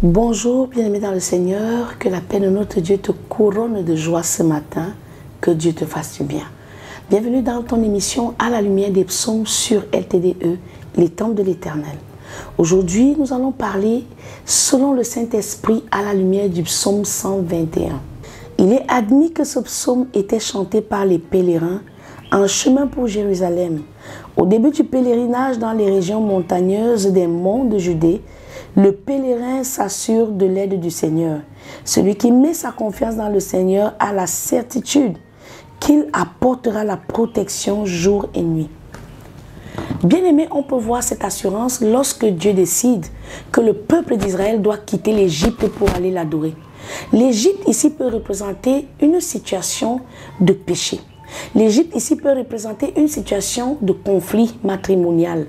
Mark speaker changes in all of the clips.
Speaker 1: Bonjour, bien-aimé dans le Seigneur, que la paix de notre Dieu te couronne de joie ce matin, que Dieu te fasse du bien. Bienvenue dans ton émission À la lumière des psaumes sur LTDE, les temples de l'Éternel. Aujourd'hui, nous allons parler selon le Saint-Esprit à la lumière du psaume 121. Il est admis que ce psaume était chanté par les pèlerins en chemin pour Jérusalem. Au début du pèlerinage dans les régions montagneuses des monts de Judée, le pèlerin s'assure de l'aide du Seigneur. Celui qui met sa confiance dans le Seigneur a la certitude qu'il apportera la protection jour et nuit. Bien-aimé, on peut voir cette assurance lorsque Dieu décide que le peuple d'Israël doit quitter l'Égypte pour aller l'adorer. L'Égypte ici peut représenter une situation de péché. L'Égypte ici peut représenter une situation de conflit matrimonial.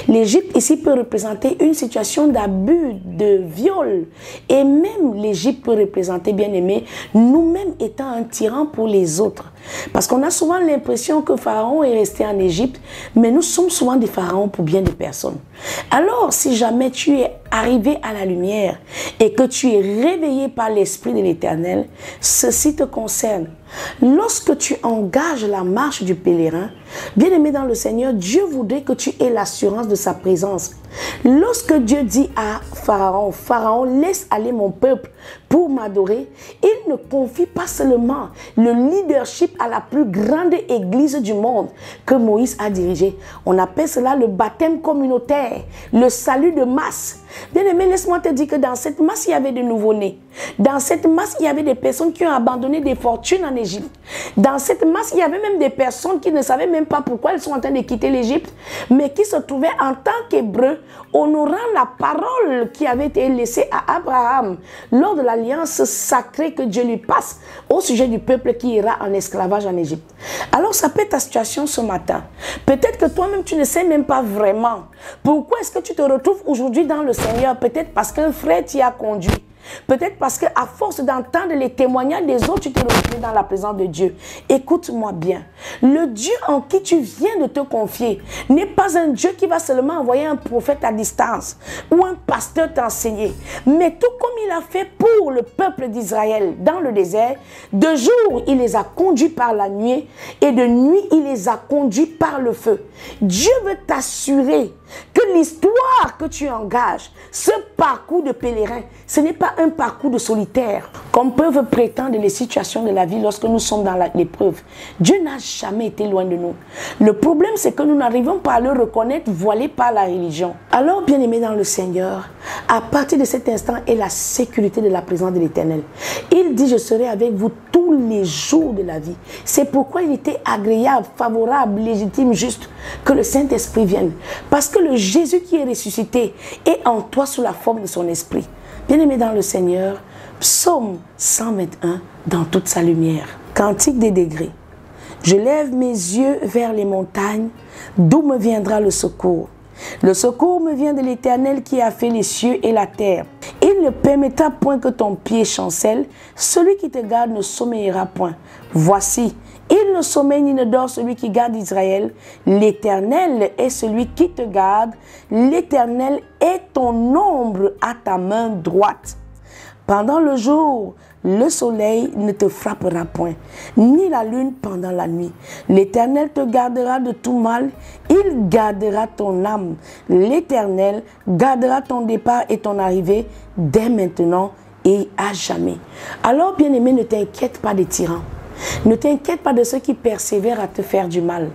Speaker 1: L'Égypte ici peut représenter une situation d'abus, de viol. Et même l'Égypte peut représenter, bien aimé, nous-mêmes étant un tyran pour les autres. Parce qu'on a souvent l'impression que Pharaon est resté en Égypte, mais nous sommes souvent des pharaons pour bien des personnes. Alors, si jamais tu es arrivé à la lumière et que tu es réveillé par l'Esprit de l'Éternel, ceci te concerne. Lorsque tu engages la marche du pèlerin, bien-aimé dans le Seigneur, Dieu voudrait que tu aies l'assurance de sa présence. Lorsque Dieu dit à Pharaon, Pharaon, laisse aller mon peuple pour m'adorer, il ne confie pas seulement le leadership à la plus grande église du monde que Moïse a dirigée. On appelle cela le baptême communautaire, le salut de masse. Bien-aimé, laisse-moi te dire que dans cette masse, il y avait des nouveau-nés. Dans cette masse, il y avait des personnes qui ont abandonné des fortunes en Égypte. Dans cette masse, il y avait même des personnes qui ne savaient même pas pourquoi elles sont en train de quitter l'Égypte, mais qui se trouvaient en tant qu'Hébreux, honorant la parole qui avait été laissée à Abraham lors de l'alliance sacrée que Dieu lui passe au sujet du peuple qui ira en esclavage en Égypte. Alors, ça peut être ta situation ce matin. Peut-être que toi-même, tu ne sais même pas vraiment pourquoi est-ce que tu te retrouves aujourd'hui dans le Seigneur. Peut-être parce qu'un frère t'y a conduit. Peut-être parce qu'à force d'entendre les témoignages des autres, tu t'es retrouvé dans la présence de Dieu. Écoute-moi bien. Le Dieu en qui tu viens de te confier n'est pas un Dieu qui va seulement envoyer un prophète à distance ou un pasteur t'enseigner. Mais tout comme il a fait pour le peuple d'Israël dans le désert, de jour, il les a conduits par la nuit et de nuit, il les a conduits par le feu. Dieu veut t'assurer que l'histoire que tu engages, ce parcours de pèlerin, ce n'est pas un parcours de solitaire, comme peuvent prétendre les situations de la vie lorsque nous sommes dans l'épreuve. Dieu n'a jamais été loin de nous. Le problème, c'est que nous n'arrivons pas à le reconnaître, voilé par la religion. Alors, bien-aimé dans le Seigneur, à partir de cet instant est la sécurité de la présence de l'Éternel. Il dit, je serai avec vous tous les jours de la vie. C'est pourquoi il était agréable, favorable, légitime, juste que le Saint-Esprit vienne. Parce que le Jésus qui est ressuscité est en toi sous la forme de son esprit. Bien-aimé dans le Seigneur, psaume 121 dans toute sa lumière. Cantique des degrés. Je lève mes yeux vers les montagnes, d'où me viendra le secours. Le secours me vient de l'Éternel qui a fait les cieux et la terre. Il ne permettra point que ton pied chancelle. Celui qui te garde ne sommeillera point. Voici, il ne sommeille ni ne dort celui qui garde Israël. L'Éternel est celui qui te garde. L'Éternel est ton ombre à ta main droite. Pendant le jour, le soleil ne te frappera point, ni la lune pendant la nuit. L'Éternel te gardera de tout mal, il gardera ton âme. L'Éternel gardera ton départ et ton arrivée dès maintenant et à jamais. Alors, bien-aimé, ne t'inquiète pas des tyrans. Ne t'inquiète pas de ceux qui persévèrent à te faire du mal.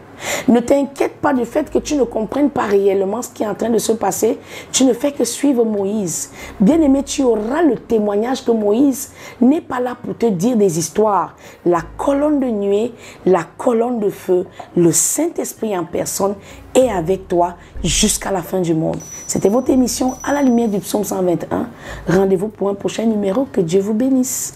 Speaker 1: Ne t'inquiète pas du fait que tu ne comprennes pas réellement ce qui est en train de se passer. Tu ne fais que suivre Moïse. Bien-aimé, tu auras le témoignage que Moïse n'est pas là pour te dire des histoires. La colonne de nuée, la colonne de feu, le Saint-Esprit en personne est avec toi jusqu'à la fin du monde. C'était votre émission à la lumière du psaume 121. Rendez-vous pour un prochain numéro. Que Dieu vous bénisse.